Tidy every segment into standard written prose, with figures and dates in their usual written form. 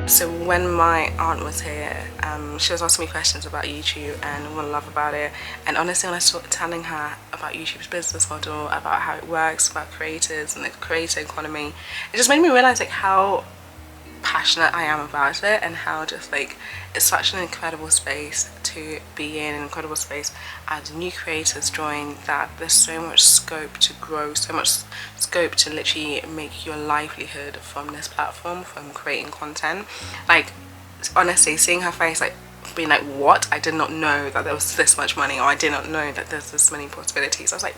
So when my aunt was here, she was asking me questions about YouTube and what I love about it. And honestly, when I started telling her about YouTube's business model, about how it works, about creators and the creator economy, it just made me realize like how passionate I am about it, and how just like it's such an incredible space to be in, an incredible space as new creators join, that there's so much scope to grow, so much scope to literally make your livelihood from this platform, from creating content. Like honestly, seeing her face, like being like, what? I did not know that there was this much money, or I did not know that there's this many possibilities. I was like,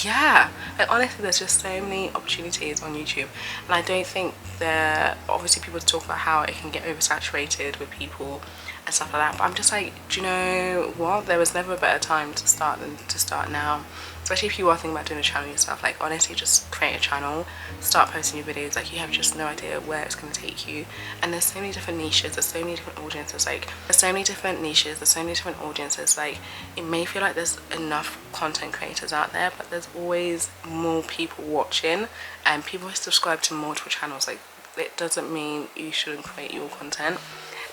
yeah. Like honestly, there's just so many opportunities on YouTube, and I don't think there, obviously people talk about how it can get oversaturated with people and stuff like that, but I'm just like, do you know what, there was never a better time to start than to start now. Especially if you are thinking about doing a channel yourself, like honestly, just create a channel, start posting your videos. Like you have just no idea where it's going to take you. And there's so many different niches, there's so many different audiences, like there's so many different niches, there's so many different audiences. Like it may feel like there's enough content creators out there, but there's always more people watching, and people who subscribe to multiple channels, like it doesn't mean you shouldn't create your content.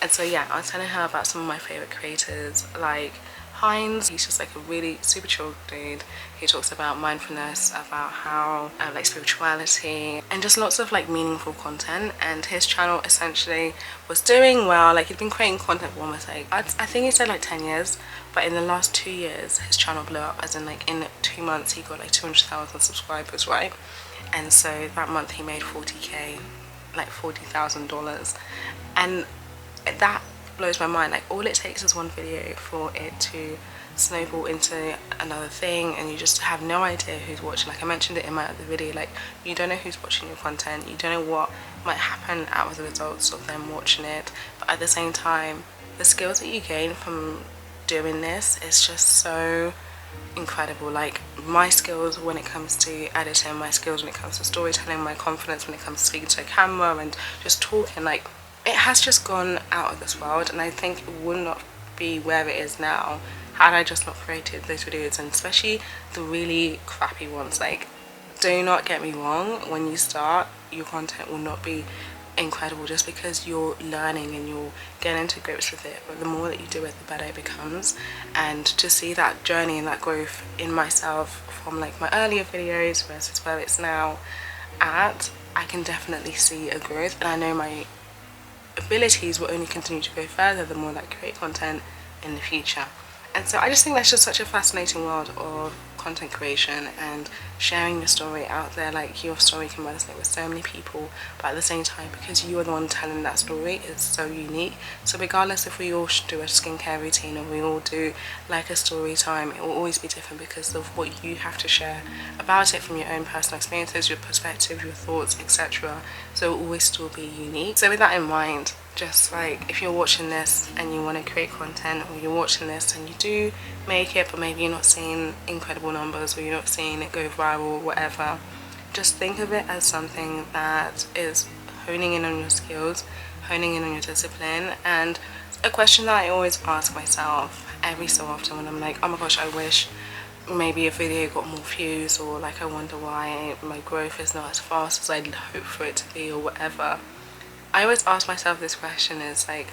And so yeah, I was telling her about some of my favorite creators, like Heinz. He's just like a really super chill dude. He talks about mindfulness, about how like spirituality, and just lots of like meaningful content. And his channel essentially was doing well. Like he'd been creating content for almost like I think he said like 10 years, but in the last 2 years his channel blew up, as in like in 2 months he got like 200,000 subscribers, right? And so that month he made 40k, like $40,000. And that blows my mind. Like all it takes is one video for it to snowball into another thing, and you just have no idea who's watching. Like I mentioned it in my other video, like you don't know who's watching your content, you don't know what might happen out of the results of them watching it, but at the same time the skills that you gain from doing this is just so incredible. Like my skills when it comes to editing, my skills when it comes to storytelling, my confidence when it comes to speaking to a camera and just talking, like it has just gone out of this world. And I think it would not be where it is now had I just not created those videos, and especially the really crappy ones. Like do not get me wrong, when you start, your content will not be incredible just because you're learning and you're getting into grips with it, but the more that you do it, the better it becomes. And to see that journey and that growth in myself from like my earlier videos versus where it's now at, I can definitely see a growth, and I know my abilities will only continue to go further the more that I create content in the future. And so I just think that's just such a fascinating world of content creation and sharing your story out there. Like your story can resonate with so many people, but at the same time, because you are the one telling that story, it's so unique. So regardless if we all do a skincare routine or we all do like a story time, it will always be different because of what you have to share about it from your own personal experiences, your perspective, your thoughts, etc. So it will always still be unique. So with that in mind, just like if you're watching this and you want to create content, or you're watching this and you do make it but maybe you're not seeing incredible numbers, or you're not seeing it go viral or whatever, just think of it as something that is honing in on your skills, honing in on your discipline. And a question that I always ask myself every so often when I'm like, oh my gosh, I wish maybe a video got more views, or like I wonder why my growth is not as fast as I'd hope for it to be, or whatever, I always ask myself this question, is like,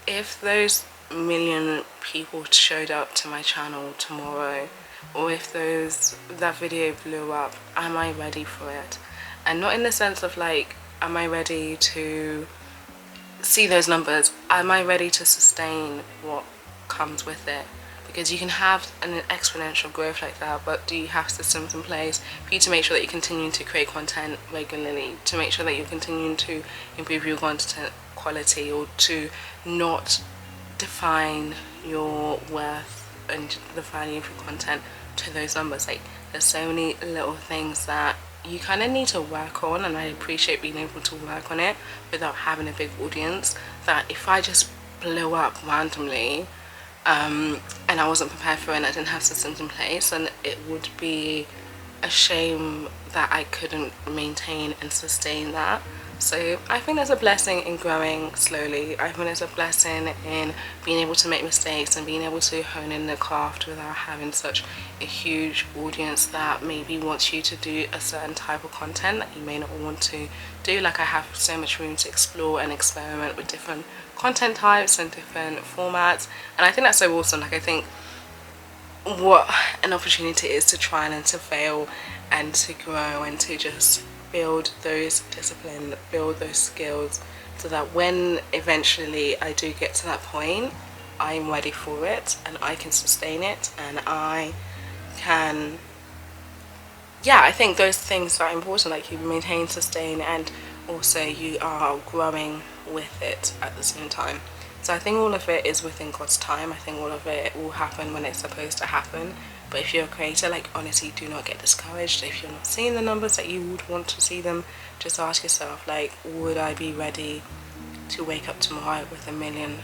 if those million people showed up to my channel tomorrow, or if that video blew up, am I ready for it? And not in the sense of like, am I ready to see those numbers? Am I ready to sustain what comes with it? Because you can have an exponential growth like that, but do you have systems in place for you to make sure that you're continuing to create content regularly, to make sure that you're continuing to improve your content quality, or to not define your worth and the value of your content to those numbers? Like there's so many little things that you kind of need to work on, and I appreciate being able to work on it without having a big audience. That if I just blew up randomly, and I wasn't prepared for it and I didn't have systems in place, and it would be a shame that I couldn't maintain and sustain that. So I think there's a blessing in growing slowly. I think there's a blessing in being able to make mistakes and being able to hone in the craft without having such a huge audience that maybe wants you to do a certain type of content that you may not want to do. Like, I have so much room to explore and experiment with different content types and different formats, and I think that's so awesome. Like, I think what an opportunity is to try and to fail and to grow and to just build those discipline, build those skills, so that when eventually I do get to that point, I'm ready for it and I can sustain it, and I can, yeah, I think those things are important. Like, you maintain, sustain, and also you are growing with it at the same time. So I think all of it is within God's time. I think all of it will happen when it's supposed to happen. But if you're a creator, like, honestly, do not get discouraged. If you're not seeing the numbers that you would want to see them, just ask yourself, like, would I be ready to wake up tomorrow with 1 million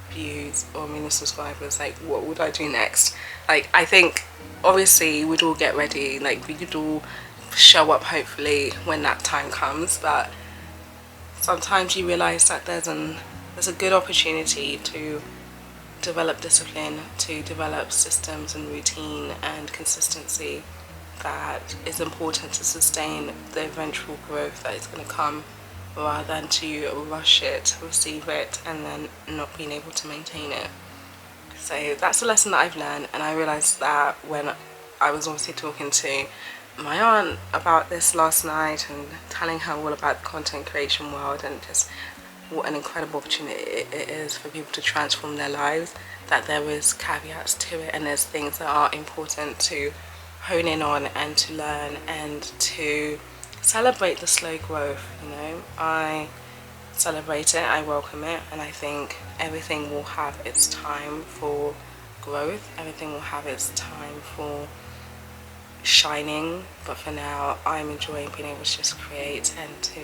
views or 1 million subscribers? Like, what would I do next? Like, I think obviously we'd all get ready. Like, we could all show up hopefully when that time comes, but sometimes you realize that there's a good opportunity to develop discipline, to develop systems and routine and consistency that is important to sustain the eventual growth that is going to come, rather than to rush it, receive it, and then not being able to maintain it. So that's a lesson that I've learned, and I realized that when I was obviously talking to my aunt about this last night and telling her all about the content creation world and just what an incredible opportunity it is for people to transform their lives, that there is caveats to it and there's things that are important to hone in on and to learn and to celebrate the slow growth. You know, I celebrate it, I welcome it, and I think everything will have its time for growth, everything will have its time for shining. But for now, I'm enjoying being able to just create and to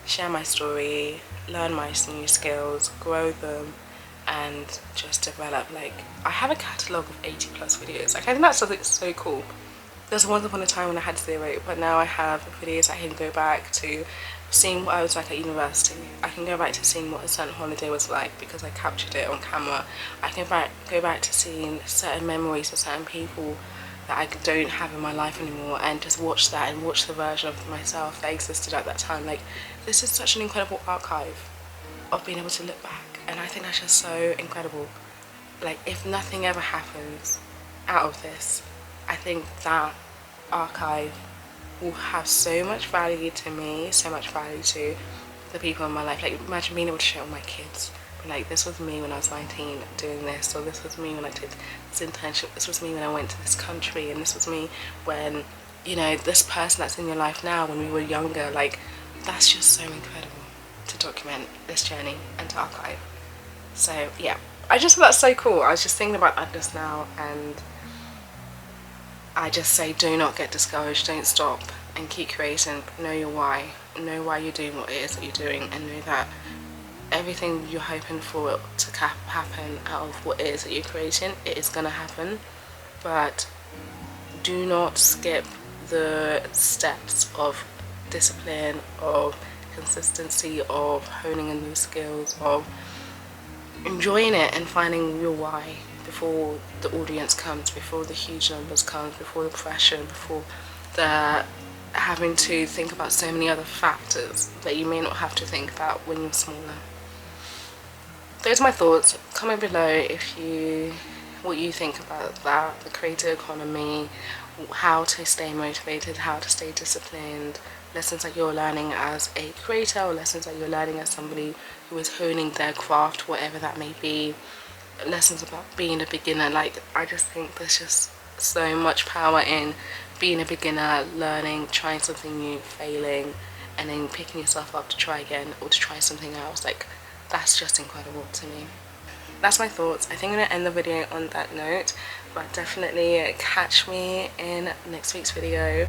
share my story, learn my new skills, grow them, and just develop. Like, I have a catalogue of 80 plus videos. Like, I think that's something so cool. There's once upon a time when I had 0, but now I have videos I can go back to seeing what I was like at university. I can go back to seeing what a certain holiday was like because I captured it on camera. I can go back to seeing certain memories of certain people that I don't have in my life anymore, and just watch that and watch the version of myself that existed at that time. Like, this is such an incredible archive of being able to look back, and I think that's just so incredible. Like, if nothing ever happens out of this, I think that archive will have so much value to me, so much value to the people in my life. Like, imagine being able to show all my kids, like, this was me when I was 19 doing this, or this was me when I did this internship, this was me when I went to this country, and this was me when, you know, this person that's in your life now when we were younger. Like, that's just so incredible to document this journey and to archive. So yeah, I just thought that's so cool. I was just thinking about that just now, and I just say, do not get discouraged, don't stop, and keep creating. Know your why, know why you're doing what it is that you're doing, and know that everything you're hoping for it to happen out of what it is that you're creating, it is going to happen. But do not skip the steps of discipline, of consistency, of honing in new skills, of enjoying it and finding your why before the audience comes, before the huge numbers comes, before the pressure, before the having to think about so many other factors that you may not have to think about when you're smaller. Those are my thoughts. Comment below what you think about that, the creator economy, how to stay motivated, how to stay disciplined, lessons that you're learning as a creator, or lessons that you're learning as somebody who is honing their craft, whatever that may be, lessons about being a beginner. Like, I just think there's just so much power in being a beginner, learning, trying something new, failing, and then picking yourself up to try again or to try something else. Like, that's just incredible to me. That's my thoughts. I think I'm going to end the video on that note, but definitely catch me in next week's video.